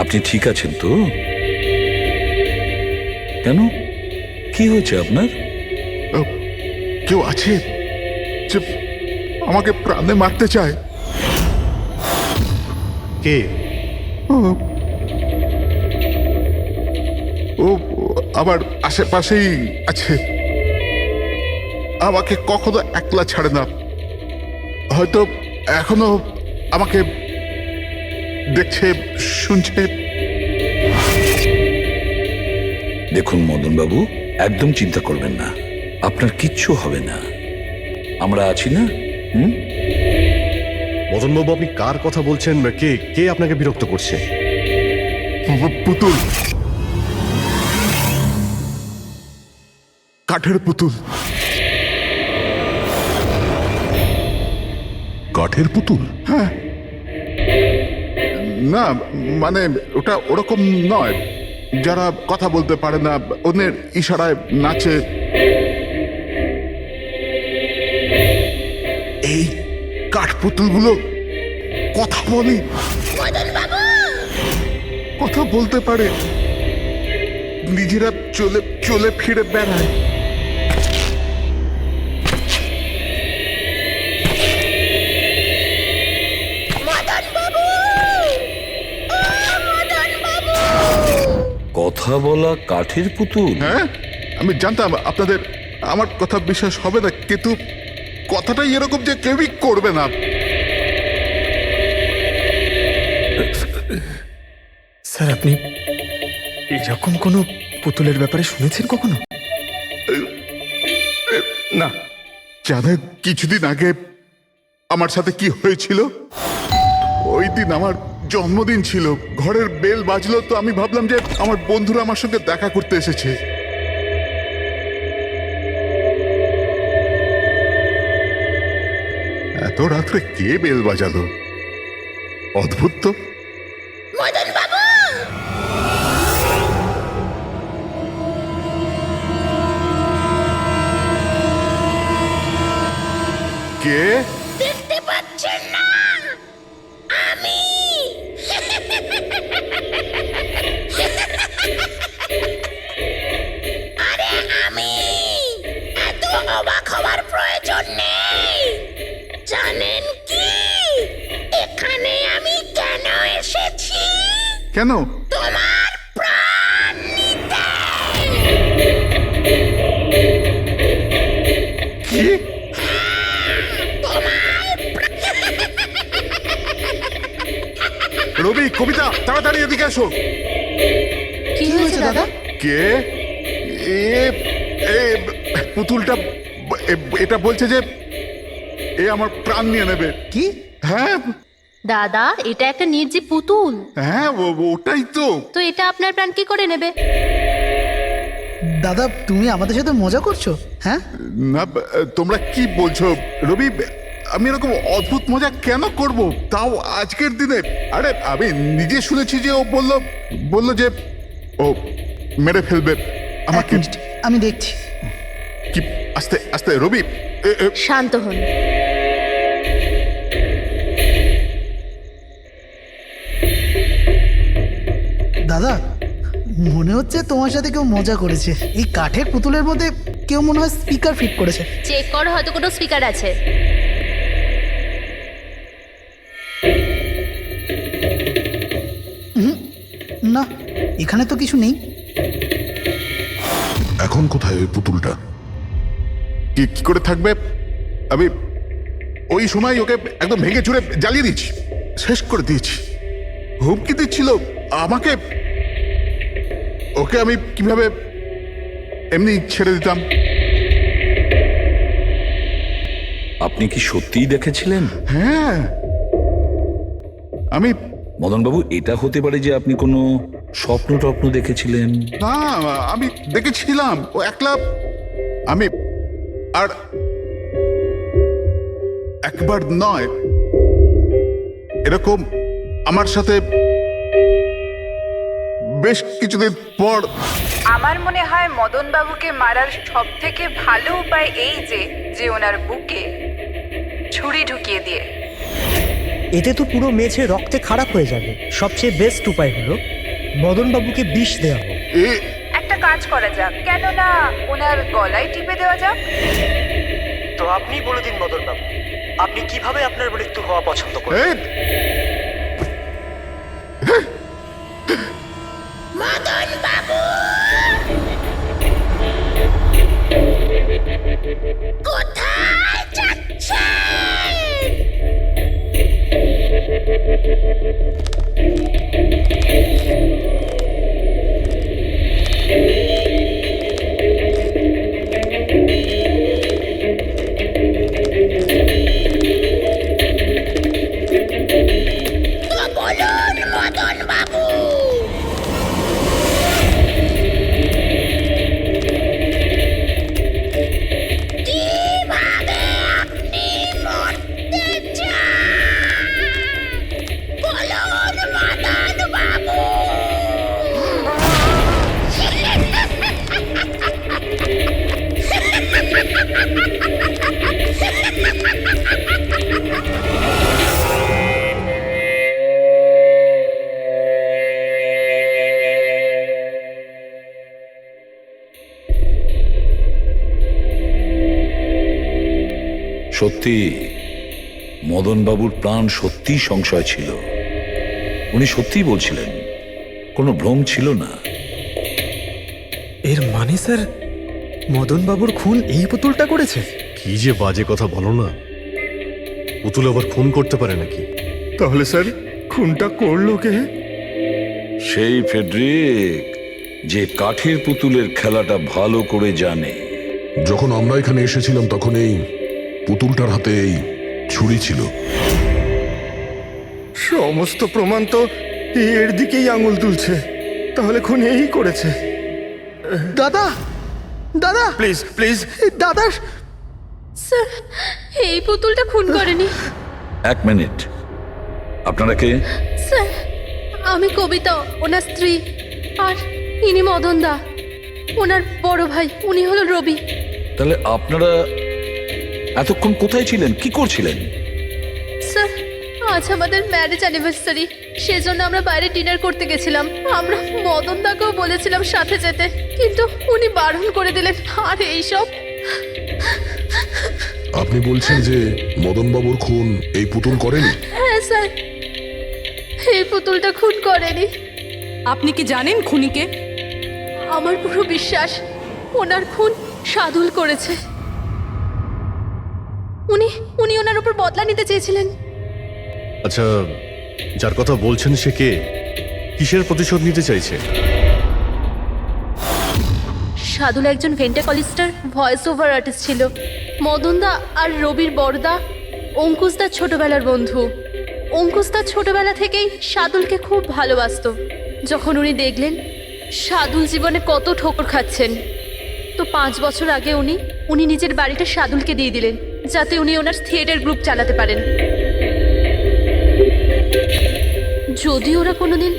আপনি ঠিক আছেন তো? কেন, কি হয়েছে আপনার? কেউ আছে যে আমাকে প্রাণে মারতে চায়। কে? ও আমার আশেপাশেই আছে, আমাকে কখনো একলা ছাড়ে না। হয়তো এখনো আমাকে দেখছে, শুনছে। দেখুন মদন বাবু, একদম চিন্তা করবেন না, আপনার কিচ্ছু হবে না, আমরা আছি না? মদনবাবু, আপনি কার কথা বলছেন? কে কে আপনাকে বিরক্ত করছে? পুতুল, কাঠের পুতুল। কাঠের পুতুল? হ্যাঁ, না মানে ওটা ওরকম নয়, যারা কথা বলতে পারে না, অন্যের ইশারায় নাচে। এই কাঠ পুতুলগুলো কথা বলে, কথা বলতে পারে, নিজেরা চলে চলে ফিরে বেড়ায়। কথা বলা কাঠের পুতুল? হ্যাঁ, আমি জানতাম আপনাদের আমার কথা বিশ্বাস হবে না, কিন্তু কথাটাই এরকম যে কেউই করবে না। স্যার, আপনি এরকম কোনো পুতুলের ব্যাপারে শুনেছেন কখনো? না, জানেন কিছুদিন আগে আমার সাথে কি হয়েছিল? ওই দিন আমার জন্মদিন ছিল, ঘরের বেল বাজলো, তো আমি ভাবলাম যে আমার বন্ধুরা আমার সঙ্গে দেখা করতে এসেছে। এত রাত্রে কে বেল বাজালো? অদ্ভুত তো। কে? দেখতে পাচ্ছেন না? আমি আরে আমি, এত অবাক হওয়ার প্রয়োজন নেই। জানেন কি এখানে আমি কেন এসেছি? কেন? তোমার প্রাণ নিতে। কি? রবি, কবিতা, তাড়াতাড়ি এদিকে এসো। কি হয়েছে দাদা? কে? এ এ পুতুলটা এটা বলছে যে এ আমার প্রাণ নিয়ে নেবে। কি? হ্যাঁ দাদা, এটা একটা নির্জীব পুতুল, হ্যাঁ, ওটাই তো। তো এটা আপনার প্রাণ কি করে নেবে? দাদা, তুমি আমাদের সাথে মজা করছো? হ্যাঁ, না, তোমরা কি বলছো? রবি, আমি এরকম অদ্ভুত মজা কেন করব, তাও আজকের দিনে? আরে আমি নিজে শুনেছি যে ও বলল যে ও মেরে ফেলবে এক আমাকে। মিনিট, আমি দেখছি। কি? আস্তে আস্তে রবি। শান্ত হন। দাদা, মনে হচ্ছে তোমার সাথে কেউ মজা করেছে। এই কাঠের পুতুলের মধ্যে কেউ মনে হয় স্পিকার ফিট করেছে। চেক করো, হয়তো কোনো স্পিকার আছে। না, এখানে তো কিছু নেই। এখন কোথায় ওই পুতুলটা? কি করে থাকবে? আমি ওই সময় ওকে একদম ভেঙে চুরে জ্বালিয়ে দিচ্ছি, শেষ করে দিয়েছি। হুমকি দিচ্ছিল আমাকে, ওকে আমি কিভাবে এমনি ছেড়ে দিতাম? আপনি কি সত্যিই দেখেছিলেন? হ্যাঁ, আমি মদনবাবু, এটা হতে পারে যে আপনি কোনো স্বপ্ন টপ্ন দেখেছিলেন। না, আমি দেখেছিলাম ও একলা। আমি আর একবার নয়, এরকম আমার সাথে বেশ কিছুদিন পর। আমার মনে হয় মদন বাবুকে মারার সব থেকে ভালো উপায় এই যে ওনার বুকে ছুরি ঢুকিয়ে দিয়ে। এতে তো পুরো মেঝে রক্তে খারাপ হয়ে যাবে। সবচেয়ে বেস্ট উপায় হলো মদনবাবুকে বিষ দেওয়া হোক। এ একটা কাজ করা যাক, কেননা ওনার গলায় টিপে দেওয়া যাক। তো আপনি বলে দিন মদনবাবু, আপনি কিভাবে আপনার মৃত্যু হওয়া পছন্দ করেন? এ, মদন বাবু কোথায় যাচ্ছেন? তো বলুন মদন বাবু। কিভাবে আপনি মরতে চান? বলুন মদন বাবু। সত্যি মদনবাবুর প্রাণ সত্যি সংশয় ছিল। উনি সত্যিই বলছিলেন, কোনো ভ্রম ছিল না। এর মানে স্যার মদন বাবুর খুন এই পুতুলটা করেছে? কি যে বাজে কথা বলো না। পুতুল আবার খুন করতে পারে নাকি? তাহলে স্যার খুনটা করলো কে? সেই ফেডরিক যে কাঠের পুতুলের খেলাটা ভালো করে জানে। যখন আমরা এখানে এসেছিলাম তখন এই পুতুলটার হাতে এই ছুরি ছিল। সমস্ত প্রমাণ তো এর দিকেই আঙুল তুলছে। তাহলে খুন এই করেছে। দাদা দাদা প্লিজ প্লিজ। দাদা স্যার এই পুতুলটা খুন করেনি। এক মিনিট, আপনারা কে? স্যার আমি কবিতা, ওনার স্ত্রী, আর ইনি মদন দা, ওনার বড় ভাই। উনি হলো রবি। তাহলে আপনারা এতক্ষণ কোথায় ছিলেন, কি করছিলেন? স্যার আজ আমাদের ম্যারেজ অ্যানিভার্সারি, সেজন্য আমরা বাইরে ডিনার করতে গেছিলাম। আমরা মদন দাকেও বলেছিলাম সাথে যেতে, কিন্তু উনি বারণ করে দিলেন। আর এইসব আপনি বলছেন যে মদনবাবুর খুন এই পুতুল করেনি? হ্যাঁ স্যার, এই পুতুলটা খুন করেনি। আপনি কি জানেন খুনিকে? আমার পুরো বিশ্বাস ওনার খুন সাদুল করেছে। উনি উনি ওনার উপর বদলা নিতে চেয়েছিলেন। আচ্ছা, যার কথা বলছেন সে কে? কিসের প্রতিশোধ নিতে চাইছে? সাদুল একজন ভেন্টাকলিস্টার ভয়েস ওভার আর্টিস্ট ছিল। মদনদা আর রবির বড়দা অঙ্কুশদার ছোটবেলার বন্ধু। অঙ্কুশদা ছোটবেলা থেকেই সাদুলকে খুব ভালোবাসতো। যখন উনি দেখলেন সাদুল জীবনে কত ঠোকর খাচ্ছেন, তো 5 বছর আগে উনি নিজের বাড়িটা সাদুলকে দিয়ে দিলেন, যাতে উনি ওনার থিয়েটার গ্রুপ চালাতে পারেন। যদি ওরা কোনোদিন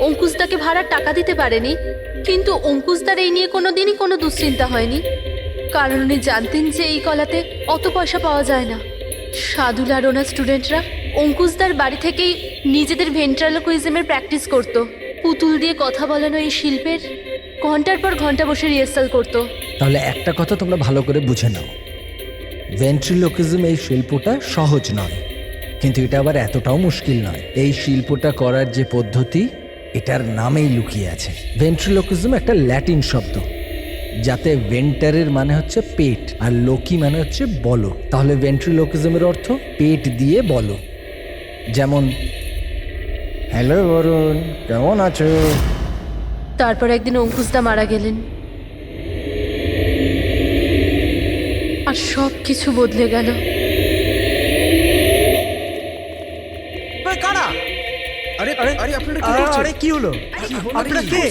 অঙ্কুশদাকে ভাড়ার টাকা দিতে পারেনি, কিন্তু অঙ্কুশদার এই নিয়ে কোনোদিনই কোনো দুশ্চিন্তা হয়নি, কারণ উনি জানতেন যে এই কলাতে অত পয়সা পাওয়া যায় না। সাদুল আর ওনার স্টুডেন্টরা অঙ্কুশদার বাড়ি থেকেই নিজেদের ভেন্ট্রালোকুইজমের প্র্যাকটিস করত। পুতুল দিয়ে কথা বলানো এই শিল্পের ঘন্টার পর ঘন্টা বসে রিহার্সাল করতো। তাহলে একটা কথা তোমরা ভালো করে বুঝে নাও, ভেন্ট্রিলোকিজম এই শিল্পটা সহজ নয়, কিন্তু এটা আবার এতটাও মুশকিল নয়। এই শিল্পটা করার যে পদ্ধতি, এটার নামেই লুকিয়ে আছে। ভেন্ট্রিলোকিজম একটা ল্যাটিন শব্দ, যাতে ভেন্টারের মানে হচ্ছে পেট আর লোকি মানে হচ্ছে বলো। তাহলে ভেন্ট্রিলোকিজমের অর্থ পেট দিয়ে বলো। যেমন, হ্যালো বরুণ, কেমন আছো? তারপর একদিন অঙ্কুশদা মারা গেলেন, আর সব কিছু বদলে গেল। কারা? আরে আরে আরে আপনারা কি করছেন? আরে কি হলো? আপনারা কে?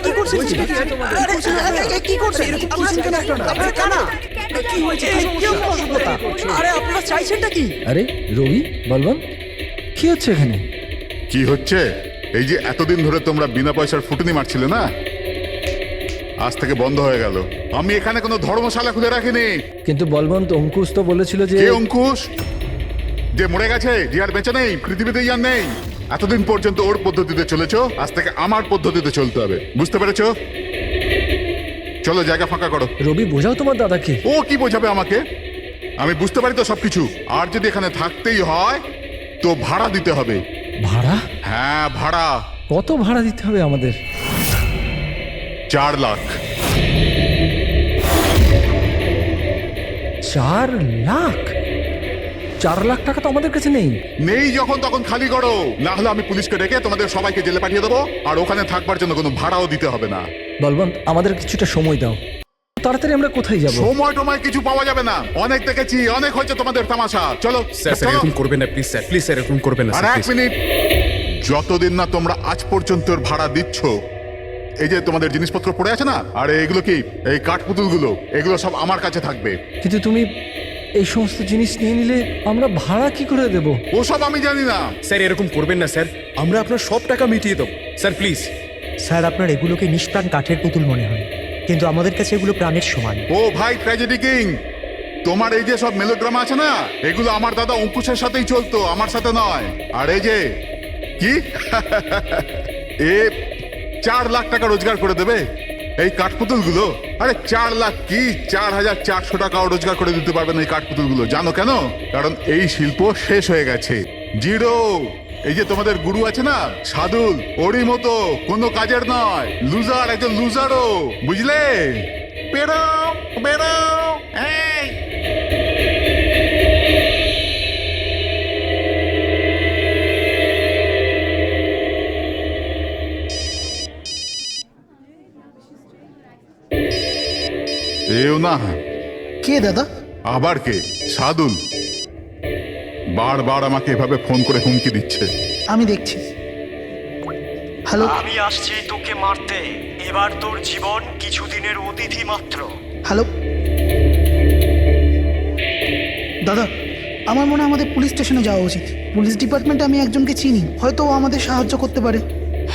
কি করছেন? কি করছেন? আপনারা কারা? কি হয়েছে? কি অসভ্যতা? আরে আপনারা চাইছেনটা কি? আরে রবি, বলবান, কি হচ্ছে এখানে? কি হচ্ছে? এই যে এতদিন ধরে তোমরা বিনা পয়সার ফুটনি মারছিলে না, আজ থেকে বন্ধ হয়ে গেল। আমি এখানে কোনো ধর্মশালা খুলে রাখিনি। কিন্তু বলবন্ত, অঙ্কুশ তো বলেছিল যে কে অঙ্কুশ? যে মরে গেছে, যে আর বেঁচে নেই, পৃথিবীতেই আর নেই। এতদিন পর্যন্ত ওর পদ্ধতিতে চলেছো, আজ থেকে আমার পদ্ধতিতে চলতে হবে, বুঝতে পেরেছো? চলো জায়গা ফাঁকা করো। রবি, বোঝাও তোমার দাদাকে। ও কি বোঝাবে আমাকে? আমি বুঝতে পারি তো সবকিছু। আর যদি এখানে থাকতেই হয় তো ভাড়া দিতে হবে। ভাড়া? হ্যাঁ, ভাড়া। কত ভাড়া দিতে হবে আমাদের? 4 লাখ। 4 লাখ? 4 লাখ টাকা তো আমাদের কাছে নেই। নেই যখন তখন খালি করো, না হলে আমি পুলিশকে ডেকে তোমাদের সবাইকে জেলে পাঠিয়ে দেবো, আর ওখানে থাকবার জন্য কোনো ভাড়াও দিতে হবে না। বলবন্ত, আমাদের কিছুটা সময় দাও। তাড়াতাড়ি আমরা কোথায় যাব? সময় টময় কিছু পাওয়া যাবে না। অনেক দেখেছি, অনেক হয়েছে তোমাদের তামাশা। চলো স্যার চলো। এরকম করবেন না প্লিজ স্যার, প্লিজ স্যার এরকম করবেন না আর স্যার, এক please। মিনিট, যতদিন না তোমরা আজ পর্যন্ত ওর ভাড়া দিচ্ছ, এই যে তোমাদের জিনিসপত্র পড়ে আছে না, আর এগুলো কি, এই কাঠপুতুলগুলো, এগুলো সব আমার কাছে থাকবে। কিন্তু তুমি এই সমস্ত জিনিস নিয়ে নিলে আমরা ভাড়া কি করে দেব? ওসব আমি জানি না। স্যার এরকম করবেন না স্যার, আমরা আপনার সব টাকা মিটিয়ে দেবো স্যার, প্লিজ। স্যার, আপনার এগুলোকে নিষ্প্রাণ কাঠের পুতুল মনে হয়, কিন্তু আমাদের কাছে এগুলো প্রাণের সমান। ও ভাই ট্র্যাজেডি কিং, তোমার এই যে সব মেলোড্রামা আছে না, এগুলো আমার দাদা অঙ্কুশের সাথেই চলতো, আমার সাথে নয়। আর এই যে কি এ 4 লাখ টাকা রোজগার করে দেবে এই কাঠপুতুলগুলো। আরে 4 লাখ কি, 4,400 টাকাও রোজগার করে দিতে পারবে না এই কাঠপুতুলগুলো। জানো কেন? কারণ এই শিল্প শেষ হয়ে গেছে, জিরো। এই যে তোমাদের গুরু আছে না সাদুল, ওরই মতো কোনো কাজের নয়, লুজার, একজন লুজারও, বুঝলে? বেরো বেরো, এই এও না। কে দাদা? আবার কে? সাদুল বারবার আমাকে এভাবে ফোন করে হুমকি দিচ্ছে। আমি দেখছি। হ্যালো। আমি আসছি তোকে মারতে। এবার তোর জীবন কিছুদিনের অতিথি মাত্র। হ্যালো দাদা, আমার মনে হয় আমাদের পুলিশ স্টেশনে যাওয়া উচিত। পুলিশ ডিপার্টমেন্টে আমি একজনকে চিনি, হয়তো ও আমাদের সাহায্য করতে পারে।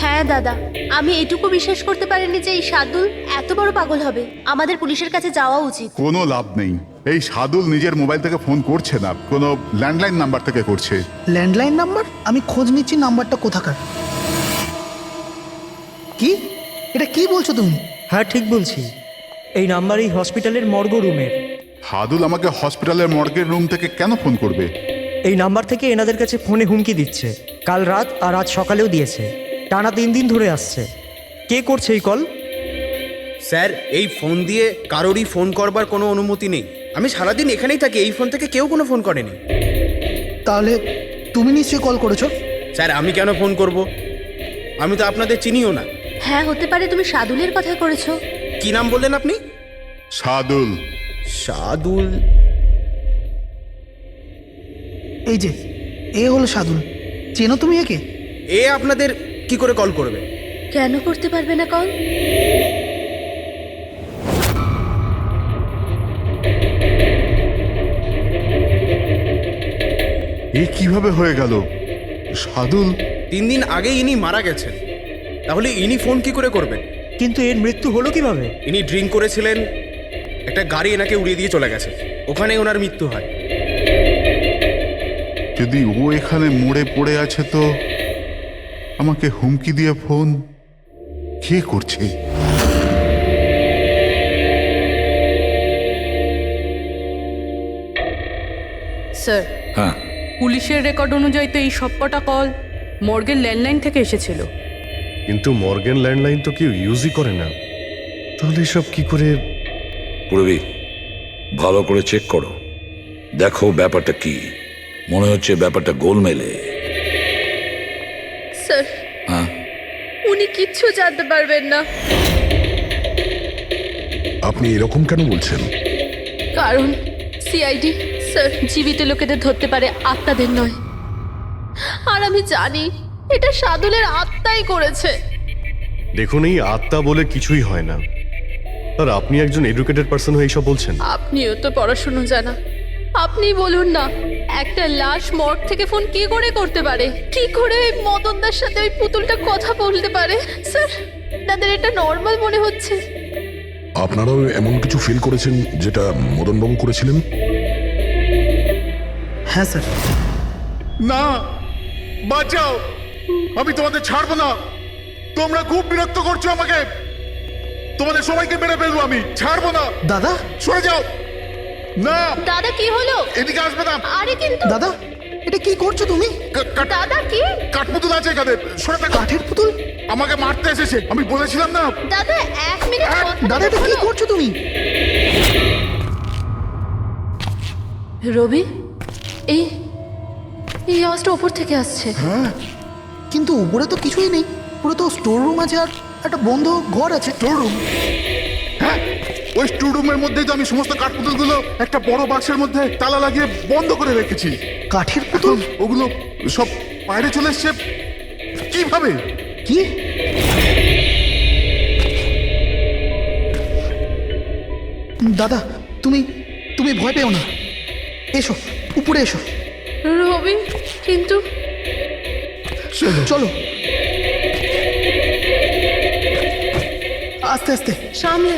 হ্যাঁ দাদা, আমি এটুকু বিশ্বাস করতে পারিনি যে এই সাদুল এত বড় পাগল হবে। আমাদের পুলিশের কাছে যাওয়া উচিত। কোনো লাভ নেই। এই সাদুল নিজের মোবাইল থেকে ফোন করছে না, কোনো ল্যান্ডলাইন নাম্বার থেকে করছে। Landline number? আমি খোঁজ নিচ্ছি নাম্বারটা কোথাকার। কি? এটা কি বলছো তুমি? হ্যাঁ, ঠিক বলছি। এই নাম্বার এই হসপিটালের মর্গ রুমের। সাদুল আমাকে হসপিটালের মর্গের রুম থেকে কেন ফোন করবে? এই নাম্বার থেকে এনাদের কাছে ফোনে হুমকি দিচ্ছে। কাল রাত আর আজ সকালেও দিয়েছে, টানা 3 দিন ধরে আসছে। কে করছে এই কল? স্যার এই ফোন দিয়ে কারোরই ফোন করবার কোনো অনুমতি নেই। আমি সারাদিন এখানেই থাকি, এই ফোন থেকে কেউ কোনো ফোন করেনি। তাহলে তুমি নিশ্চয়ই কল করেছো? স্যার আমি কেন ফোন করব? আমি তো আপনাদের চিনিও না। হ্যাঁ, হতে পারে তুমি সাদুলের কথা করেছো। কি নাম বললেন আপনি? সাদুল। সাদুল? এই যে এ হলো সাদুল, চেনো তুমি একে? এ আপনাদের কি করে কল করবে? কেন করতে পারবে না কল? এ কিভাবে হয়ে গেল? সাদুল 3 দিন আগে ইনি মারা গেছেন, তাহলে ইনি ফোন কি করে করবেন? কিন্তু এর মৃত্যু হলো কিভাবে? ইনি ড্রিঙ্ক করেছিলেন, একটা গাড়ি এনাকে উড়িয়ে দিয়ে চলে গেছে, ওখানে ওনার মৃত্যু হয়। যদি ও এখানে মরে পড়ে আছে তো আমাকে হুমকি দিয়ে ফোন কে করছে? স্যার, হ্যাঁ, পুলিশের রেকর্ড অনুযায়ী তো এই সবকটা কল মর্গের ল্যান্ডলাইন থেকে এসেছিল। কিন্তু মর্গেন ল্যান্ডলাইন তো কেউ ইউজই করে না, তাহলে এসব কি করে? পুরবি ভালো করে চেক করো, দেখো ব্যাপারটা কি। মনে হচ্ছে ব্যাপারটা গোলমেলে। স্যার, হ্যাঁ, উনি কিচ্ছু জানতে পারবেন না। আপনি এরকম কেন বলছেন? কারণ সিআইডি স্যার জীবিত লোকেদের ধরতে পারে, আত্মাদের নয়। আর আমি জানি এটা সাদুলের আত্মাই করেছে। দেখুন, এই আত্মা বলে কিছুই হয় না। আর আপনি একজন এডুকেটেড পার্সন হয়ে এইসব বলছেন? আপনিও তো পড়াশুনো জানা, আপনি বলুন না, একটা লাশ মর্গ থেকে ফোন কি করে করতে পারে? কি করে ওই মদনদার সাথে ওই পুতুলটা কথা বলতে পারে? স্যার, তাদের এটা নর্মাল মনে হচ্ছে। আপনারাও এমন কিছু ফিল করেছেন যেটা মদনবাবু করেছিলেন? হ্যাঁ স্যার, না, বাঁচাও, আমি তোমাদের ছাড়বো না। তোমরা খুব বিরক্ত করছো আমাকে, তোমাদের সবাইকে মেরে ফেলবো আমি, ছাড়বো না। দাদা, সরে যাও। না দাদা কি হলো? এদিকে আসবে না। আরে কিন্তু দাদা, এটা কি করছো তুমি? দাদা কি? কাঠপুতুল আছে এখানে, সরে থাকো। কাঠের পুতুল? আমাকে মারতে এসেছে, আমি বলেছিলাম না। দাদা 1 মিনিট দাদা, এটা কি করছো তুমি? রবি, এই এই আওয়াজটা ওপর থেকে আসছে। কিন্তু উপরে তো কিছুই নেই, পুরো তো স্টোর রুম আছে আর একটা বন্ধ ঘর আছে। Store room? হ্যাঁ, ওই স্টোর রুমের মধ্যেই তো আমি সমস্ত কাঠপুতুলগুলো একটা বড় বাক্সের মধ্যে তালা লাগিয়ে বন্ধ করে রেখেছি। কাঠের পুতুল? ওগুলো সব বাইরে চলে এসছে কিভাবে? কি? দাদা, তুমি তুমি ভয় পেও না, এসো উপরে এসো। রবি, কিন্তু চলো আস্তে আস্তে সামলে।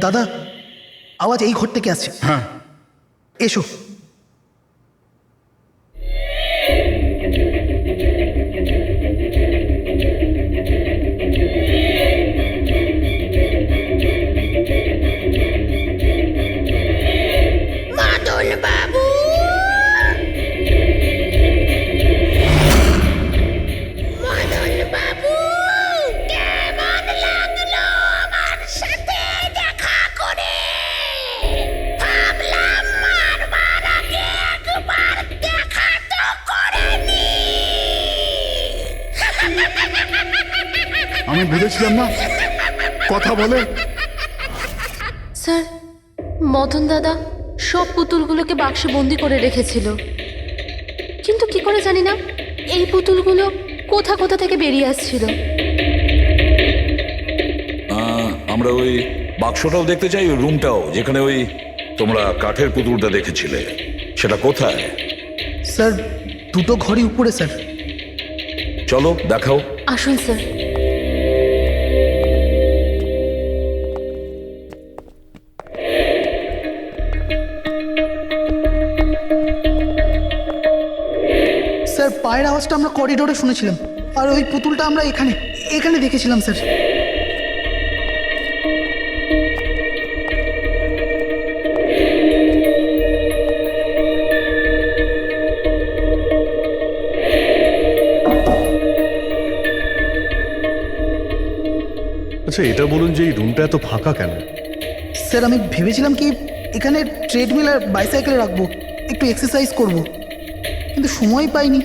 দাদা, আওয়াজ এই ঘর থেকে আসছে। হ্যাঁ, এসো। মদন বাবু, মদন বাবু, কেমন লাগলো আমার সাথে দেখা করে? ভাবলাম মারবার আগে একবার দেখা তো করে নি। আমি বলেছিলাম না, কথা বলে। স্যার, মদন দাদা সব পুতুলগুলোকে বাক্সে বন্দি করে রেখেছিল, কিন্তু কি করে জানি না এই পুতুলগুলো কোথা কোথা থেকে বেরিয়ে আসছিল। আমরা ওই বাক্সটাও দেখতে চাই, ওই রুমটাও যেখানে ওই তোমরা কাঠের পুতুলটা দেখেছিলে, সেটা কোথায়? স্যার, দুটো ঘরই উপরে স্যার। চলো দেখাও। আসুন স্যার। স্যার, পায়ের আওয়াজটা আমরা করিডোরে শুনেছিলাম, আর ওই পুতুলটা আমরা এখানে এখানে দেখেছিলাম স্যার। আচ্ছা, এটা বলুন যে এই রুমটা এত ফাঁকা কেন? স্যার, আমি ভেবেছিলাম কি এখানে ট্রেডমিল আর বাইসাইকেল রাখবো, একটু এক্সারসাইজ করব, কিন্তু সময় পাইনি।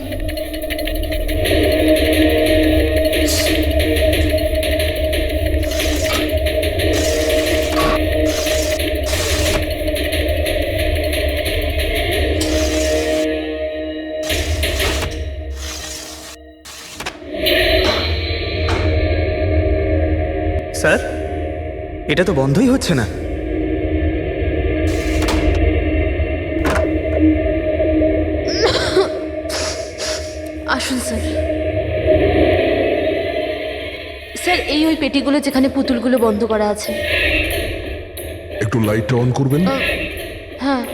স্যার, এটা তো বন্ধই হচ্ছে না। আসুন স্যার। স্যার, এই ওই পেটিগুলো যেখানে পুতুলগুলো বন্ধ করা আছে। একটু লাইটটা অন করবেন? হ্যাঁ।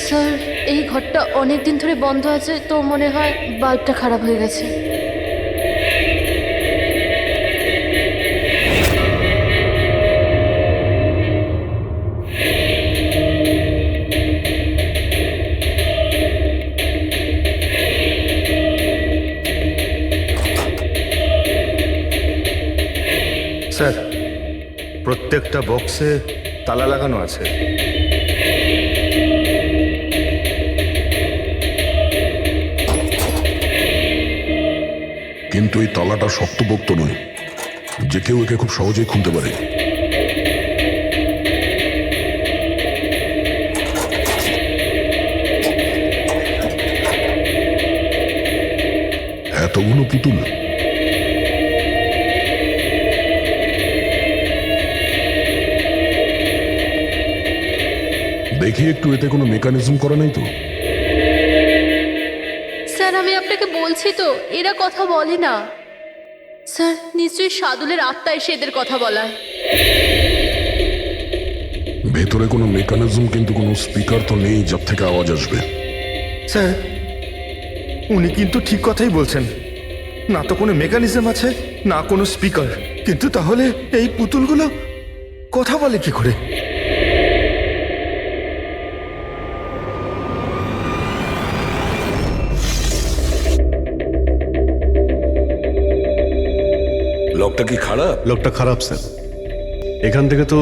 স্যার, এই ঘরটা অনেক দিন ধরে বন্ধ আছে, তো মনে হয় বাল্বটা খারাপ হয়ে গেছে। স্যার, প্রত্যেকটা বক্সে তালা লাগানো আছে। কিন্তু এই তালাটা শক্তপোক্ত নয়, যে কেউ একে খুব সহজেই খুলতে পারে। এতগুলো পুতুল, দেখি একটু এতে কোনো মেকানিজম করা নেই তো? স্যার আমি আপনাকে বলছি তো এরা কথা বলে না। স্যার নিশ্চয়ই সাদুলের আত্মা এসে এদের কথা বলায়। ভেতরে কোনো মেকানিজম কিন্তু কোনো স্পিকার তো নেই যার থেকে আওয়াজ আসবে। স্যার, উনি কিন্তু ঠিক কথাই বলছেন। না তো কোনো মেকানিজম আছে, না কোনো স্পিকার। কিন্তু তাহলে এই পুতুলগুলো কথা বলে কি করে? লকটা কি খারাপ? লোকটা খারাপ স্যার। এখান থেকে তো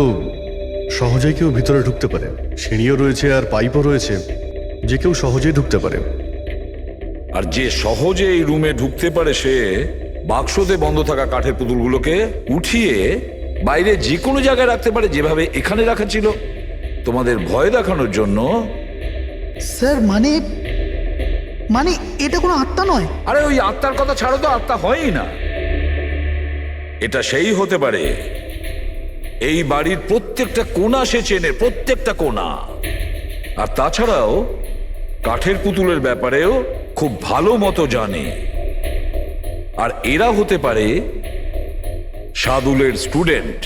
সহজেই কেউ ভিতরে ঢুকতে পারে। সিঁড়িও রয়েছে আর পাইপও রয়েছে, যে কেউ সহজেই ঢুকতে পারে। আর যে সহজে এই রুমে ঢুকতে পারে সে বাক্সতে বন্ধ থাকা কাঠের পুতুলগুলোকে উঠিয়ে বাইরে যে কোনো জায়গায় রাখতে পারে, যেভাবে এখানে রাখা ছিল তোমাদের ভয় দেখানোর জন্য। স্যার মানে মানে এটা কোনো আত্মা নয়। আরে ওই আত্মার কথা ছাড়ো তো, আত্মা হয়ই না। এটা সেই হতে পারে এই বাড়ির প্রত্যেকটা কোণা সে চেনে, প্রত্যেকটা কোণা। আর তাছাড়াও কাঠের পুতুলের ব্যাপারেও খুব ভালো মতো জানে। আর এরা হতে পারে সাদুলের স্টুডেন্ট।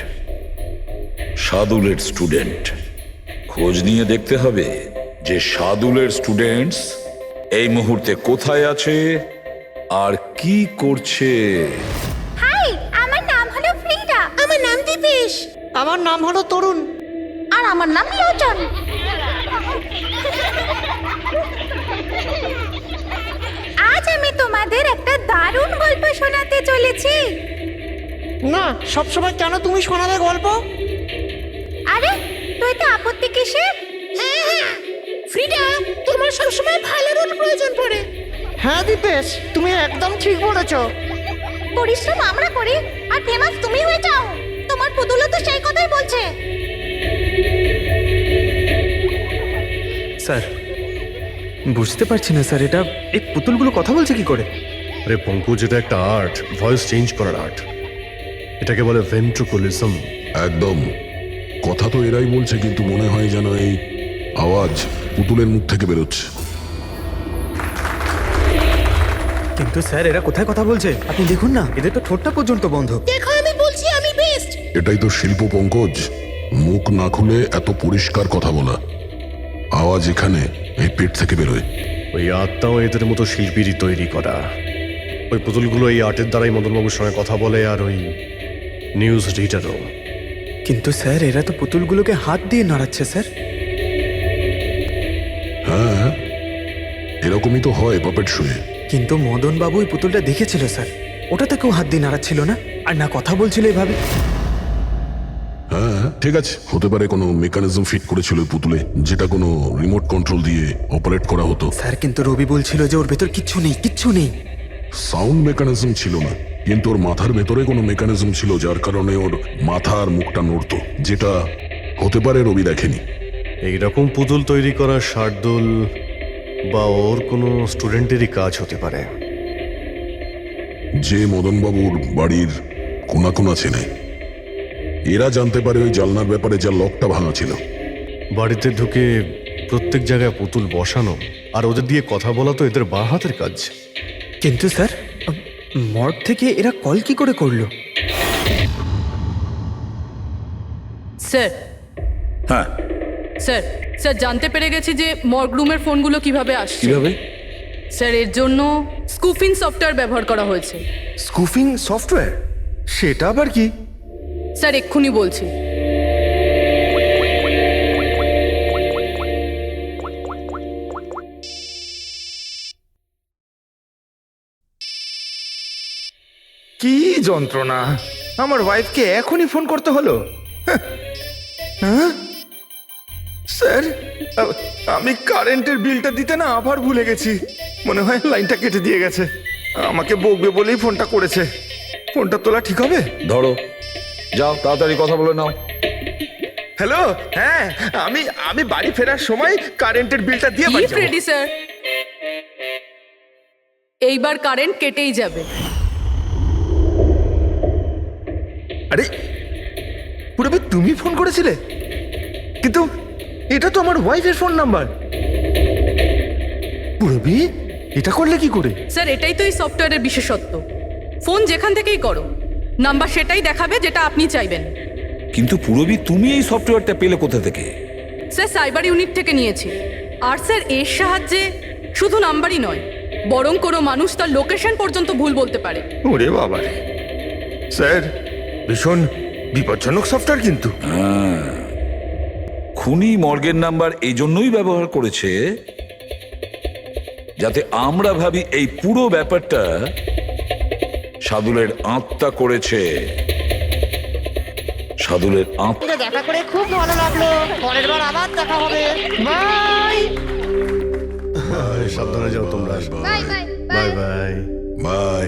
সাদুলের স্টুডেন্ট খোঁজ নিয়ে দেখতে হবে যে সাদুলের স্টুডেন্টস এই মুহূর্তে কোথায় আছে আর কি করছে। হাই, আমার নাম হলো ফ্রিডা। আমার নাম দীপেশ। আমার নাম হলো তরুণ। আর আমার নাম লোচন। আজ আমি তোমাদের একটা দারুণ গল্প শোনাতে চলেছি। না, সবসময় কেন তুমি শোনাবে গল্প? আরে তুই তো আপত্তি কিসের? হ্যাঁ ফ্রিডা, তোমার সবসময় ভালো রোল প্রয়োজন পড়ে। হ্যাঁ দীপেশ, তুমি একদম ঠিক বলেছো। পরিশ্রম আমরা করি আর ফেমাস তুমি হয়ে যাও। তোমার পুতুলও তো সেই কথাই বলছে। স্যার বুঝতে পারছি না স্যার, এটা এই পুতুলগুলো কথা বলছে কি করে? আরে পঙ্কজ, এটা একটা আর্ট, ভয়েস চেঞ্জ করার আর্ট। এটাকে বলে ভেন্ট্রিকুলিজম। একদম। কথা তো এরাই বলছে, কিন্তু মনে হয় যেন এই আওয়াজ পুতুলের মুখ থেকে বেরোচ্ছে। কিন্তু স্যার এরা কোথায় কথা বলছে আপনি দেখুন না, এদের তো ঠোঁটটা পর্যন্ত বন্ধ। দেখো আমি বলছি আমি বেস্ট। এটাই তো শিল্প পঙ্কজ, মুখ না খুলে এত পরিষ্কার কথা বলা। আওয়াজ এখানে এই পেট থেকে বেরোয়। ওই আত্মাও এদের মতো শিল্পীরই তৈরি করা। ওই পুতুলগুলো এই আর্টের দ্বারাই মদনবাবুর সঙ্গে কথা বলে, আর ওই নিউজ রিডারও। কিন্তু স্যার এরা তো পুতুলগুলোকে হাত দিয়ে নাড়াচ্ছে স্যার। হ্যাঁ, এরকমই তো হয় পাপেট শুয়ে। কিন্তু মদন বাবু ওই পুতুলটা দেখেছিল স্যার, ওটাতে কেউ হাত দিয়ে নাড়াচ্ছিল না আর না কথা বলছিল এভাবে। হ্যাঁ ঠিক আছে, হতে পারে কোনো মেকানিজম ফিট করেছিল ওই পুতুলে, যেটা কোনো রিমোট কন্ট্রোল দিয়ে অপারেট করা হতো। স্যার কিন্তু রবি বলছিল যে ওর ভেতর কিচ্ছু নেই, কিচ্ছু নেই। সাউন্ড মেকানিজম ছিল না, কিন্তু ওর মাথার ভেতরে কোনো মেকানিজম ছিল যার কারণে ওর মাথা আর মুখটা নড়তো, যেটা হতে পারে রবি দেখেনি। এইরকম পুতুল তৈরি করা শার্দুল বা ওর কোনো স্টুডেন্টেরই কাজ হতে পারে, যে মদনবাবুর বাড়ির কোনা কোনা চেনে। এরা জানতে পারে ওই জানলার ব্যাপারে, যার লকটা ভাঙা ছিল। বাড়িতে ঢুকে প্রত্যেক জায়গায় পুতুল বসানো আর ওদের দিয়ে কথা বলা তো এদের বাঁ হাতের কাজ। কিন্তু স্যার মর্গ থেকে এরা কল কি করে করলো? স্যার হ্যাঁ স্যার স্যার জানতে পেরে গেছি যে মর্গ রুমের ফোনগুলো কিভাবে আসছে। কিভাবে? স্যার এর জন্য স্কুফিং সফটওয়্যার ব্যবহার করা হয়েছে। স্কুফিং সফটওয়্যার? সেটা আবার কি? স্যার এক্ষুনি বলছি। কি যন্ত্রণা! আমার ওয়াইফকে এখনই ফোন করতে হলো। হ্যাঁ স্যার, আমি কারেন্টের বিলটা দিতে না আবার ভুলে গেছি। মনে হয় লাইনটা কেটে দিয়ে গেছে। আমাকে বকবে বলেই ফোনটা করেছে। ফোনটা তোলা ঠিক হবে? ধরো। যাও তাড়াতাড়ি কথা বলে নাও। হ্যালো, হ্যাঁ, আমি বাড়ি ফেরার সময় কারেন্টের বিলটা দিয়ে বাড়ি যাবো। রেডি স্যার, এইবার কারেন্ট কেটেই যাবে। আরে পুরবি, তুমি ফোন করেছিলে? কিন্তু এটা তো আমার ওয়াইফের ফোন নাম্বার। পুরবি, এটা করলে কি করে? স্যার, এটাই তো এই সফটওয়্যারের বিশেষত্ব। ফোন যেখান থেকেই করো, নাম্বার সেটাই দেখাবে যেটা আপনি চাইবেন। কিন্তু পুরবি, তুমি এই সফটওয়্যারটা পেলে কোথা থেকে? স্যার, সাইবার ইউনিট থেকে নিয়েছি। আর স্যার, এর সাহায্যে শুধু নাম্বারই নয়, বরং কোনো মানুষ তার লোকেশন পর্যন্ত ভুল বলতে পারে। ওরে বাবা রে, স্যার ভীষণ বিপজ্জনক সফটওয়্যার কিন্তু। খুনি মর্গের নাম্বার এই জন্যই ব্যবহার করেছে যাতে আমরা ভাবি এই পুরো ব্যাপারটা সাদুলের আত্মা করেছে। সাদুলের আত্মা। দেখা করে খুব ভালো লাগলো, পরের বার আবার দেখা হবে। বাই সাবধানে যাও তোমরা। Bye bye bye bye bye.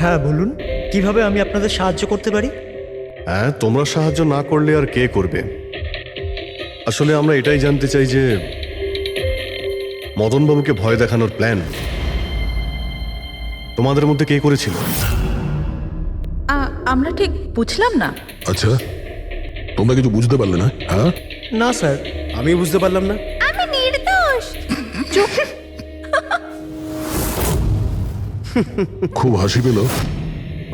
হ্যাঁ বলুন, কিভাবে আমি আপনাদের সাহায্য করতে পারি? হ্যাঁ, তোমরা সাহায্য না করলে আর কে করবে? আসলে আমরা এটাই জানতে চাই যে মদনবাবুকে ভয় দেখানোর প্ল্যান তোমাদের মধ্যে কে করেছিল? আমরা ঠিক বুঝলাম না। আচ্ছা, তোমরা কিছু বুঝতে পারলে না? হ্যাঁ, না স্যার, আমি বুঝতে পারলাম না। আমি নির্দোষ। চুপ। খুব হাসি পেল।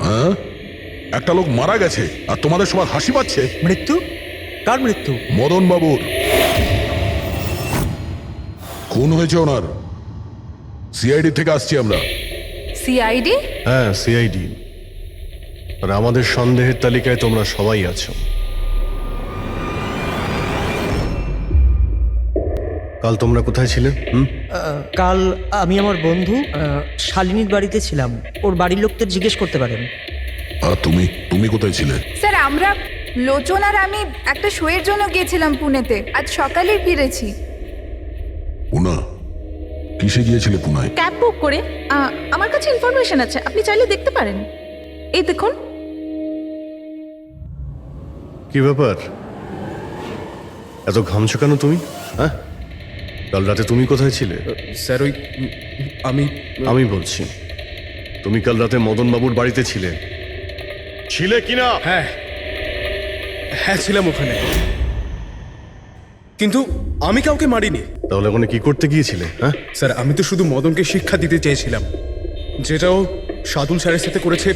হ্যাঁ, একটা লোক মারা গেছে আর তোমাদের সবার হাসি পাচ্ছে। মৃত্যু? কার মৃত্যু? মদন বাবুর খুন হয়েছে ওনার। সিআইডি থেকে আসছি আমরা। সিআইডি? হ্যাঁ, সিআইডি। আর আমাদের সন্দেহের তালিকায় তোমরা সবাই আছো। কাল তোমরা কোথায় ছিলে? কাল আমি আমার বন্ধু শালিনীর বাড়িতে ছিলাম। ওর বাড়ির লোকদের জিজ্ঞেস করতে পারেন। আর তুমি তুমি কোথায় ছিলে? স্যার, আমরা লোচন আর আমি একটা শোয়ের জন্য গিয়েছিলাম পুনেতে। আজ সকালে ফিরেছি। পুনা? কিসে গিয়েছিলে পুনায়? ক্যাব বুক করে। আমার কাছে ইনফরমেশন আছে, আপনি চাইলে দেখতে পারেন। এই দেখুন। কি ব্যাপার, এত ঘামছো কেন তুমি? হ্যাঁ, কাল রাতে তুমি কোথায় ছিলে? স্যার, ওই আমি বলছি, তুমি কাল রাতে মদনবাবুর বাড়িতে ছিলে কিনা? হ্যাঁ হ্যাঁ, ছিলাম ওখানে, কিন্তু আমি কাউকে মারিনি। তাহলে ওখানে কি করতে গিয়েছিলে? হ্যাঁ স্যার, আমি তো শুধু মদনকে শিক্ষা দিতে চেয়েছিলাম, যেটাও সাদুল স্যারের সাথে করেছে,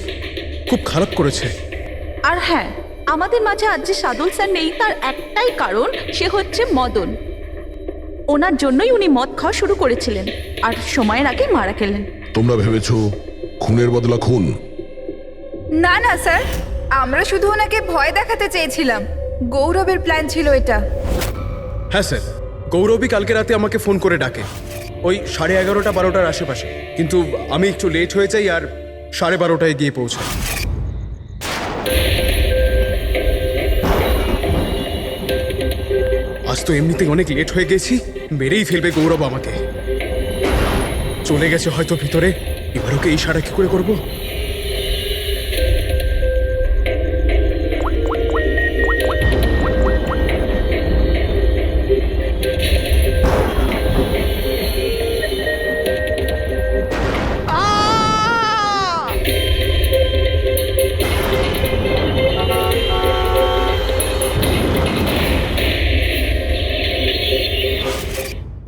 খুব খারাপ করেছে। আর হ্যাঁ, আমাদের মাঝে আজ যে সাদুল স্যার নেই তার একটাই কারণ, সে হচ্ছে মদন। ওনার জন্যই উনি মদ খাওয়া শুরু করেছিলেন আর সময়ের আগে মারা গেলেন। তোমরা ভেবেছো খুনের বদলা খুন? না না স্যার, আমরা শুধু ওনাকে ভয় দেখাতে চেয়েছিলাম। গৌরবের প্ল্যান ছিল এটা। হ্যাঁ স্যার, গৌরবই কালকে রাতে আমাকে ফোন করে ডাকে, ওই 11:30-12টার আশেপাশে। কিন্তু আমি একটু লেট হয়ে যাই আর 12:30টায় গিয়ে পৌঁছাই। আজ তো এমনিতেই অনেক লেট হয়ে গেছি, মেরেই ফেলবে গৌরব আমাকে। চলে গেছে হয়তো ভিতরে, এবার ওকে ইশারা কি করে করবো?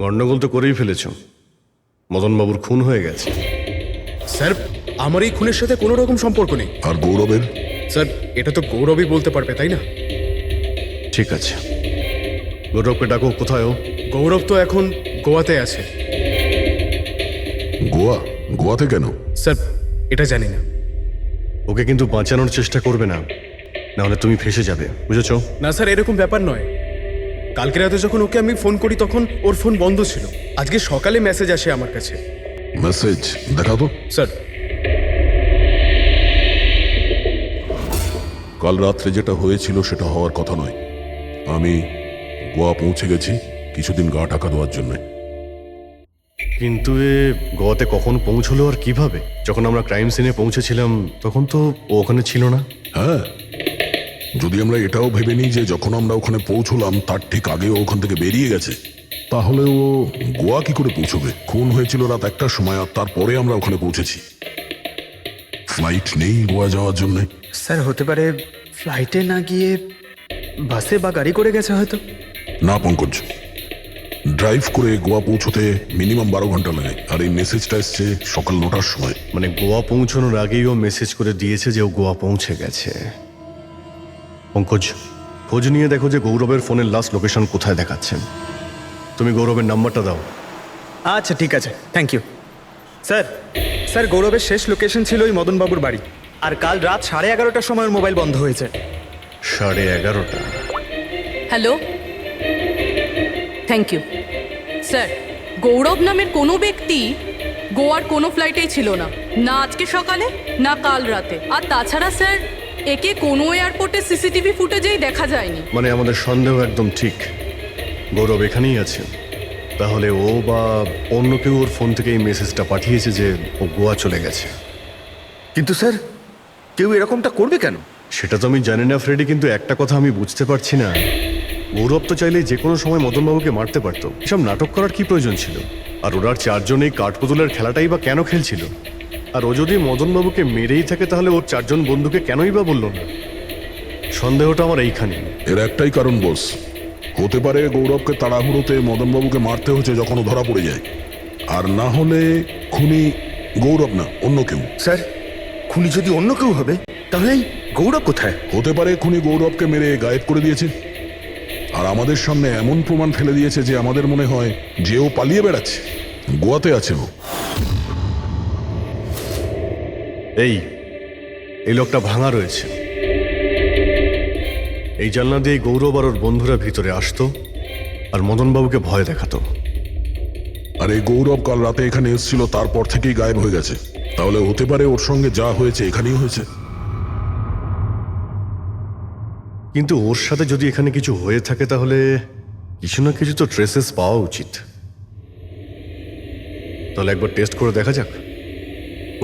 গন্ডগোল তো করেই ফেলেছ, মদনবাবুর খুন হয়ে গেছে। স্যার, আমার এই খুনের সাথে কোনো রকম সম্পর্ক নেই। আর গৌরবের? স্যার, এটা তো গৌরবই বলতে পারবে, তাই না? ঠিক আছে, গৌরবকে ডাকো। কোথায় ও? গৌরব তো এখন গোয়াতে আছে। গোয়া? গোয়াতে কেন? স্যার, এটা জানি না। ওকে কিন্তু বাঁচানোর চেষ্টা করবে না, নাহলে তুমি ফেসে যাবে, বুঝেছো? না স্যার, এরকম ব্যাপার নয়। কালকে রাতে যখন ওকে আমি ফোন করি তখন ওর ফোন বন্ধ ছিল। আজকে সকালে মেসেজ আসে আমার কাছে। মেসেজ দেখাও তো। স্যার, কাল রাত্রে যেটা হয়েছিল সেটা হওয়ার কথা নয়। আমি গোয়া পৌঁছে গেছি কিছুদিন গা ঢাকা দেওয়ার জন্য। কিন্তু এ গোয়াতে কখন পৌঁছলো আর কিভাবে? যখন আমরা ক্রাইম সিনে পৌঁছেছিলাম তখন তো ও ওখানে ছিল না। হ্যাঁ, যদি আমরা এটাও ভেবে নিই যে যখন আমরা ওখানে পৌঁছলাম তার ঠিক আগে ও ওখান থেকে বেরিয়ে গেছে, তাহলে ও গোয়া কি করে পৌঁছবে? খুন হয়েছিল রাত 1টার সময়, আর তারপরে আমরা ওখানে পৌঁছেছি। ফ্লাইট নেই গোয়া যাওয়ার জন্য। স্যার হতে পারে ফ্লাইটে না গিয়ে বাসে বা গাড়ি করে গেছে হয়তো। না পঙ্কজ, ড্রাইভ করে গোয়া পৌঁছতে মিনিমাম 12 ঘন্টা লাগে, আর এই মেসেজটা এসছে সকাল 9টার সময়। মানে গোয়া পৌঁছানোর আগেই ও মেসেজ করে দিয়েছে যে ও গোয়া পৌঁছে গেছে। পঙ্কজ, খোঁজ নিয়ে দেখো যে গৌরবের ফোনের লাস্ট লোকেশন কোথায় দেখাচ্ছে। তুমি গৌরবের নাম্বারটা দাও। আচ্ছা ঠিক আছে, থ্যাংক ইউ স্যার। স্যার গৌরবের শেষ লোকেশন ছিল ওই মদনবাবুর বাড়ি, আর কাল রাত 11:30টার সময় ওর মোবাইল বন্ধ হয়েছে। 11:30। Hello, thank you sir. Gaurav নামের কোনো ব্যক্তি গোয়ার কোনো ফ্লাইটেই ছিল না, না আজকে সকালে না কাল রাতে। আর তাছাড়া স্যার, একে কোনো এয়ারপোর্টে সিসিটিভি ফুটেজেই দেখা যায়নি। মানে আমাদের সন্দেহ একদম ঠিক, গৌরব এখানেই আছে। তাহলে ও বা অন্য কেউ ওর ফোন থেকে এই মেসেজটা পাঠিয়েছে যে ও গোয়া চলে গেছে। কিন্তু স্যার, কেউ এরকমটা করবে কেন? সেটা তো আমি জানি না ফ্রেডি, কিন্তু একটা কথা আমি বুঝতে পারছি না, গৌরব তো চাইলে যে কোনো সময় মদনবাবুকে মারতে পারতো। এসব নাটক করার কি প্রয়োজন ছিল? আর ওরা 4 জন এই কাঠপুতুলের খেলাটাই বা কেন খেলছিল? আর ও যদি মদনবাবুকে মেরেই থাকে তাহলে ওর 4 জন বন্ধুকে কেনই বা বললো না? সন্দেহটা আমার এইখানে। এর একটাই কারণ বস, হতে পারে গৌরবকে তাড়াহুড়োতে মদনবাবুকে মারতে হচ্ছে যখন ও ধরা পড়ে যায়, আর না হলে খুনি গৌরব না অন্য কেউ। স্যার, খুনি যদি অন্য কেউ হবে তাহলে গৌরব কোথায়? হতে পারে খুনি গৌরবকে মেরে গায়েব করে দিয়েছে, আর আমাদের সামনে এমন প্রমাণ ফেলে দিয়েছে যে আমাদের মনে হয় যে ও পালিয়ে বেড়াচ্ছে, গোয়াতে আছে ও। এই লোকটা ভাঙা রয়েছে। এই জানলা দিয়ে গৌরব আর ওর বন্ধুরা ভিতরে আসতো আর মদনবাবুকে ভয় দেখাতো। আর এই গৌরব কাল রাতে এখানে এসেছিল, তারপর থেকেই গায়েব হয়ে গেছে। তাহলে হতে পারে ওর সঙ্গে যা হয়েছে এখানেই হয়েছে। কিন্তু ওর সাথে যদি এখানে কিছু হয়ে থাকে তাহলে কিছু না কিছু তো ট্রেসেস পাওয়া উচিত। তাহলে একবার টেস্ট করে দেখা যাক।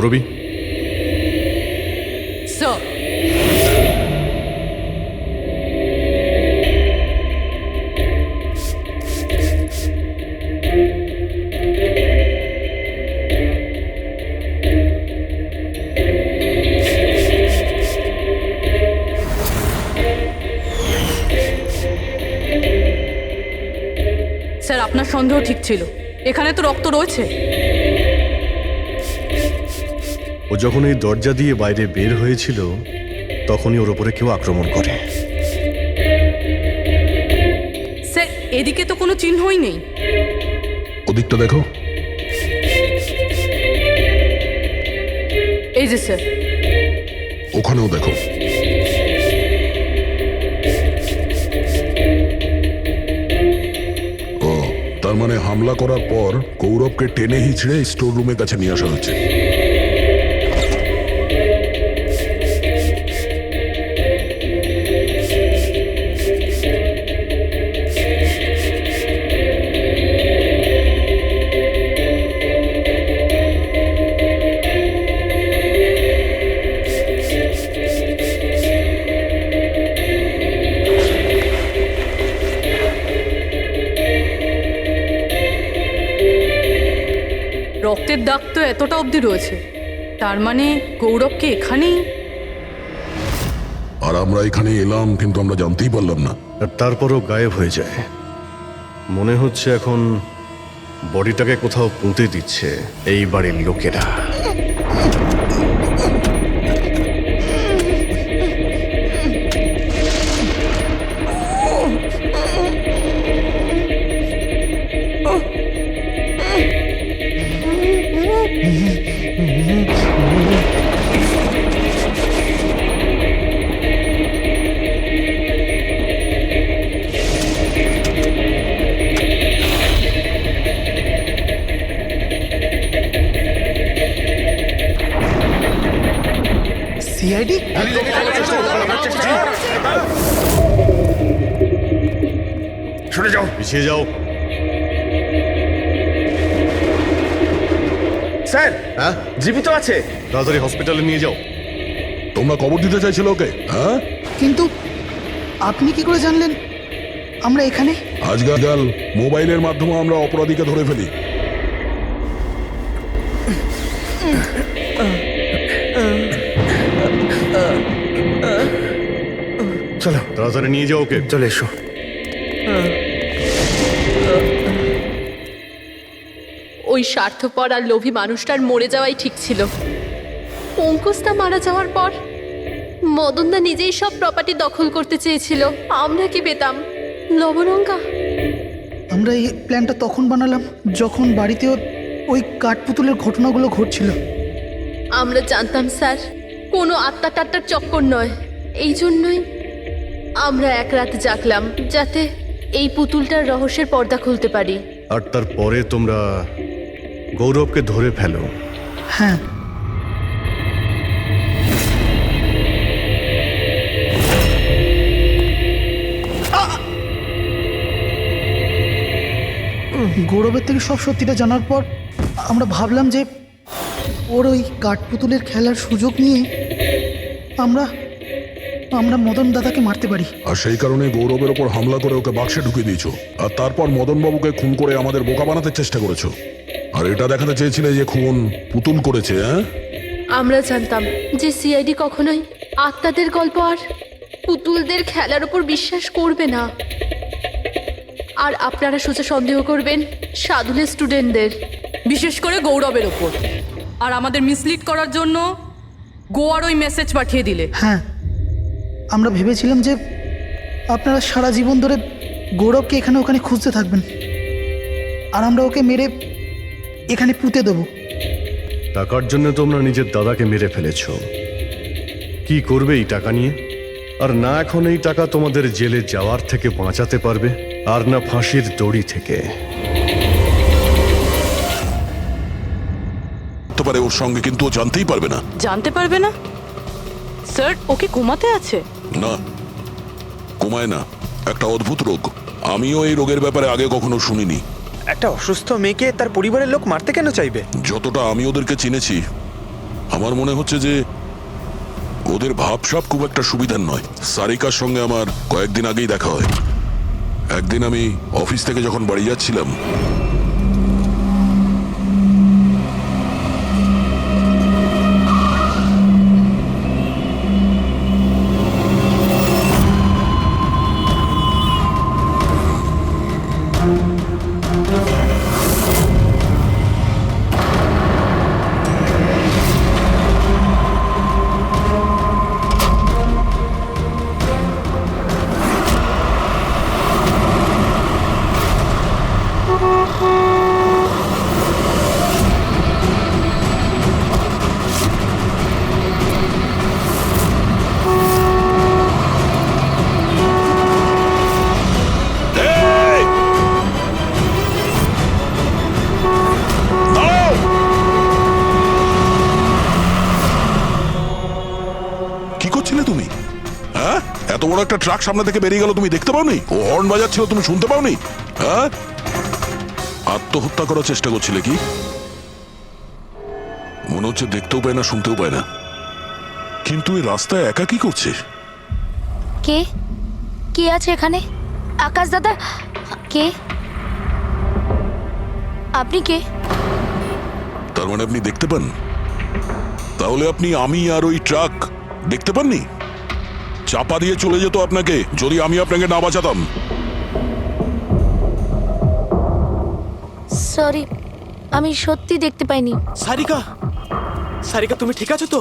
রবি, স্যার, স্যার আপনার সন্দেহ ঠিক ছিল, এখানে তো রক্ত রয়েছে। ও যখন এই দরজা দিয়ে বাইরে বের হয়েছিল তখনই ওর উপরে কেউ আক্রমণ করে। স্যার, এদিকে তো কোনো চিহ্নই নেই। ওদিকটা দেখো। এই যে স্যার, ওখানেও দেখো। ও, তার মানে হামলা করার পর গৌরবকে টেনে হিচড়ে স্টোর রুমের কাছে নিয়ে আসা হয়েছে। রক্তের দাগ তো এতটা অবধি রয়েছে, তার মানে গৌরবকে এখানেই। আর আমরা এখানে এলাম কিন্তু আমরা জানতেই পারলাম না। আর তারপরও গায়েব হয়ে যায়। মনে হচ্ছে এখন বডিটাকে কোথাও পুঁতে দিচ্ছে এই বাড়ির লোকেরা। সিআইডি? সরে যাও, পিছিয়ে যাও। স্যার হ্যাঁ জীবিত আছে। তাড়াতাড়ি হসপিটালে নিয়ে যাও। তোমরা কবর দিতে চাইছিল ওকে, হ্যাঁ? কিন্তু আপনি কি করে জানলেন আমরা এখানে? আজকাল মোবাইলের মাধ্যমে আমরা অপরাধীকে ধরে ফেলি। চলো তাড়াতাড়ি নিয়ে যাও ওকে। চলে এসো। ওই স্বার্থপর আর লোভী মানুষটার মরে যাওয়াই ঠিক ছিল। অঙ্কুশদা মারা যাওয়ার পর মদনদা নিজেই সব প্রপার্টি দখল করতে চেয়েছিল। আমরা কি পেতাম? লবণঙ্কা। আমরা এই প্ল্যানটা তখন বানালাম যখন বাড়িতেও ওই কাঠপুতুলের ঘটনাগুলো ঘটছিল। আমরা জানতাম স্যার কোনো আত্মা টাত্মার চক্কর নয়। এই জন্যই আমরা এক রাত জাগলাম যাতে এই পুতুলটার রহস্যের পর্দা খুলতে পারি। আর তারপরে তোমরা গৌরবকে ধরে ফেলো। হ্যাঁ, গৌরবের থেকে সব সত্যিটা জানার পর আমরা ভাবলাম যে ওর ওই কাঠপুতুলের খেলার সুযোগ নিয়ে আমরা মদন দাদাকে মারতে পারি। আর সেই কারণে গৌরবের ওপর হামলা করে ওকে বাক্সে ঢুকিয়ে দিয়েছো, আর তারপর মদন বাবুকে খুন করে আমাদের বোকা বানাতে চেষ্টা করেছো। আর এটা দেখাতে চেয়েছিলে যে খুন পুতুল করেছে, হ্যাঁ? আমরা জানতাম যে সিআইডি কখনোই আত্মাদের গল্প আর পুতুলদের খেলার উপর বিশ্বাস করবে না। আর আপনারা সোজা সন্দেহ করবেন সাধুলের স্টুডেন্টদের, বিশেষ করে গৌরবের ওপর। আর আমাদের মিসলিড করার জন্য গোয়ার ওই মেসেজ পাঠিয়ে দিলে। হ্যাঁ, আমরা ভেবেছিলাম যে আপনারা সারা জীবন ধরে গৌরবকে এখানে ওখানে খুঁজতে থাকবেন আর আমরা ওকে মেরে এখানে পুঁতে দেবো। টাকার জন্য তোমরা নিজের দাদাকে মেরে ফেলেছো। কি করবে এই টাকা নিয়ে? আর না এখন এই টাকা তোমাদের জেলে যাওয়ার থেকে বাঁচাতে পারবে, আর না ফাঁসির দড়ি থেকে। তো পারে ওর সঙ্গে, কিন্তু ও জানতেই পারবে না। জানতে পারবে না? স্যার ওকে ঘুমাতে আছে? না, কমায় না, একটা অদ্ভুত রোগ। আমিও এই রোগের ব্যাপারে আগে কখনো শুনিনি। একটা অসুস্থ মেয়েকে তার পরিবারের লোক মারতে কেন চাইবে? যতটা আমি ওদেরকে চিনেছি, আমার মনে হচ্ছে যে ওদের ভাবসাব খুব একটা সুবিধার নয়। সারিকার সঙ্গে আমার কয়েকদিন আগেই দেখা হয়। একদিন আমি অফিস থেকে যখন বাড়ি যাচ্ছিলাম, এত বড় একটা ট্রাক সামনে থেকে বেরিয়ে গেল, তুমি দেখতে পাওনি? ও হর্ন বাজাচ্ছিল, তুমি শুনতে পাওনি? হ্যাঁ, আত্মহত্যা করার চেষ্টা করছিলে কি? মনে হচ্ছে দেখতেও পায় না, শুনতেও পায় না। কিন্তু এই রাস্তায় একা কি করছে? কে কে আছে এখানে? আকাশ দাদা, কে আপনি? কে? তার মানে আপনি দেখতে পান? তাহলে আপনি আমি আর ওই ট্রাক দেখতে পাননি? চাপা দিয়ে চলে যেত আপনাকে যদি আমি আপনাকে না বাঁচাতাম। সরি, আমি সত্যি দেখতে পাইনি। সারিকা, সারিকা তুমি ঠিক আছো তো?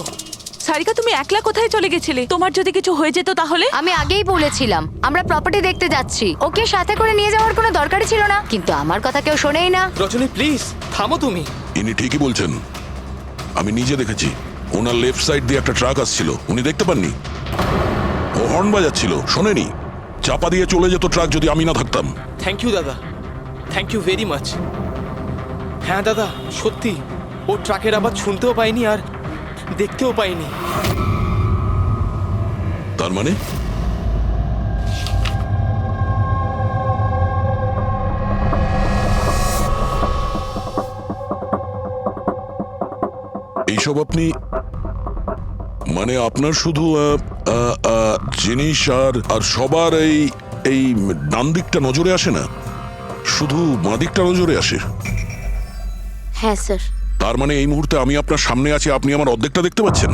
সারিকা তুমি একলা কোথায় চলে গেছিলে? তোমার যদি কিছু হয়ে যেত তাহলে? আমি আগেই বলেছিলাম আমরা প্রপার্টি দেখতে যাচ্ছি, ওকে সাথে করে নিয়ে যাওয়ার কোনো দরকারই ছিল না, কিন্তু আমার কথা কেউ শোনেই না। রজনী প্লিজ থামো তুমি। ইনি ঠিকই বলছেন, আমি নিজে দেখেছি। ওনার লেফট সাইড দিয়ে একটা ট্রাক আসছিল, উনি দেখতে পাননি। ও হর্ন বাজাচ্ছিল, শোনেনি। চাপা দিয়ে চলে যেত ট্রাক যদি আমি না থাকতাম। থ্যাংক ইউ দাদা, থ্যাংক ইউ ভেরি মাচ। হ্যাঁ দাদা, সত্যি ও ট্রাকের আওয়াজ শুনতেও পাইনি আর দেখতেও পাইনি। তার মানে এইসব আপনি মানে আপনার শুধু জিনিস আর সবার এই ডান দিকটা নজরে আসে না, শুধু বাঁ দিকটা নজরে আসে। হ্যাঁ স্যার। তার মানে এই মুহূর্তে আমি আপনার সামনে আছি, আপনি আমার অর্ধেকটা দেখতে পাচ্ছেন,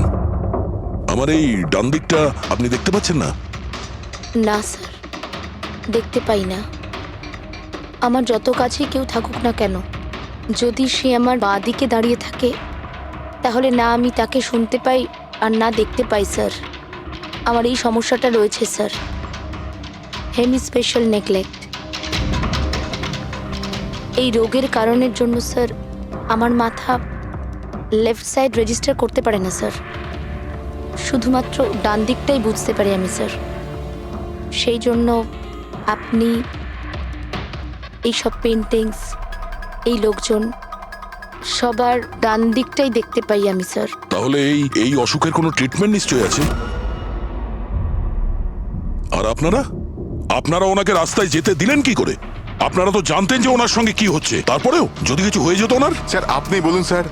আমার এই ডান দিকটা আপনি দেখতে পাচ্ছেন না? না স্যার, দেখতে পাই না। আমার যত কাছেই কেউ থাকুক না কেন, যদি সে আমার বাঁ দিকে দাঁড়িয়ে থাকে তাহলে না আমি তাকে শুনতে পাই আর না দেখতে পাই স্যার। আমার এই সমস্যাটা রয়েছে স্যার, হেমি স্পেশাল নেগলেক্ট। এই রোগের কারণের জন্য স্যার আমার মাথা লেফট সাইড রেজিস্টার করতে পারে না স্যার, শুধুমাত্র ডান দিকটাই বুঝতে পারি আমি স্যার। সেই জন্য আপনি এইসব পেন্টিংস, এই লোকজন সবার ডান দিকটাই দেখতে পাই আমি স্যার। তাহলে এই অসুখের কোনো ট্রিটমেন্ট নিশ্চয়ই আছে। আর আপনারা ওনাকে রাস্তায় যেতে দিলেন কি করে? আপনারা তো জানতেন যে ওনার সঙ্গে কি হচ্ছে, তারপরেও যদি কিছু হয়ে যেত ওনার। স্যার আপনি বলুন স্যার,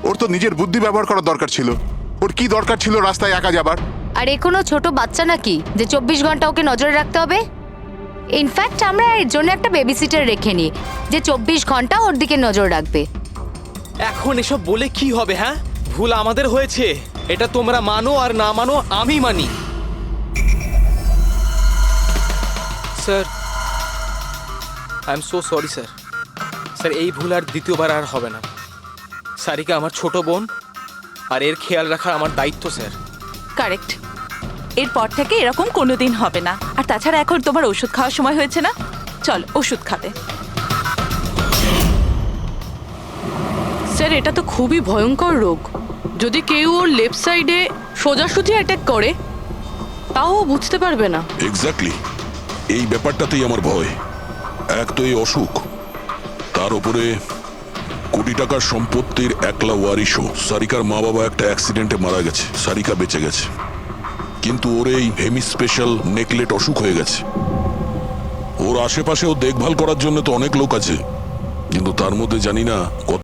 ওর তো নিজের বুদ্ধি ব্যবহার করার দরকার ছিল। ওর কি দরকার ছিল রাস্তায় একা যাবার? আর এ কোনো ছোট বাচ্চা নাকি যে 24 ঘন্টা ওকে নজরে রাখতে হবে? ইনফ্যাক্ট আমরা এর জন্য একটা বেবি সিটার রেখে নিই যে 24 ঘন্টা ওর দিকে নজর রাখবে। এখন এসব বলে কি হবে? হ্যাঁ, ভুল আমাদের হয়েছে, এটা তোমরা মানো আর না মানো আমি মানি। Sir, I am so sorry sir. Sir, এই ভুল আর দ্বিতীয়বার আর হবে না। সারিকা আমার ছোট বোন, আর এর খেয়াল রাখা আমার দায়িত্ব স্যার। কারেক্ট। এরপর থেকে এরকম কোনোদিন হবে না। আর তাছাড়া এখন তোমার ওষুধ খাওয়ার সময় হয়েছে না, চল ওষুধ খাবে। স্যার, এটা তো খুবই ভয়ঙ্কর রোগ। যদি কেউ ওর লেফট সাইডে সোজাসুজি অ্যাটাক করে তাও ও বুঝতে পারবে না। এক্স্যাক্টলি, এই ব্যাপারটাতেই আমার ভয়। এক তো এই অসুখ, তার উপরে কোটি টাকার সম্পত্তির একলা ওয়ারিশও। সারিকার মা বাবা একটা অ্যাক্সিডেন্টে মারা গেছে, সারিকা বেঁচে গেছে, কিন্তু ওর এই হেমি স্পেশাল নেকলেট অসুখ হয়ে গেছে। ওর আশেপাশেও দেখভাল করার জন্য তো অনেক লোক আছে, কিন্তু তার মধ্যে জানি না কত